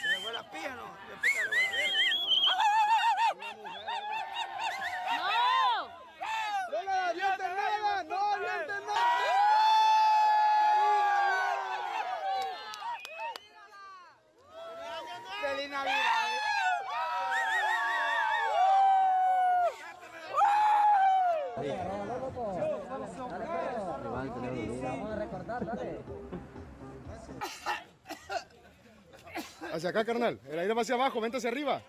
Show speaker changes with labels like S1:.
S1: Se le fue la pija, ¿no? Después se le fue la verga.
S2: ¡No le avienten nada! ¡No avienten nada! ¡Feliz Navidad!
S3: Vamos a recordar, dale.
S2: Hacia acá, carnal. El aire va hacia abajo, vente hacia arriba.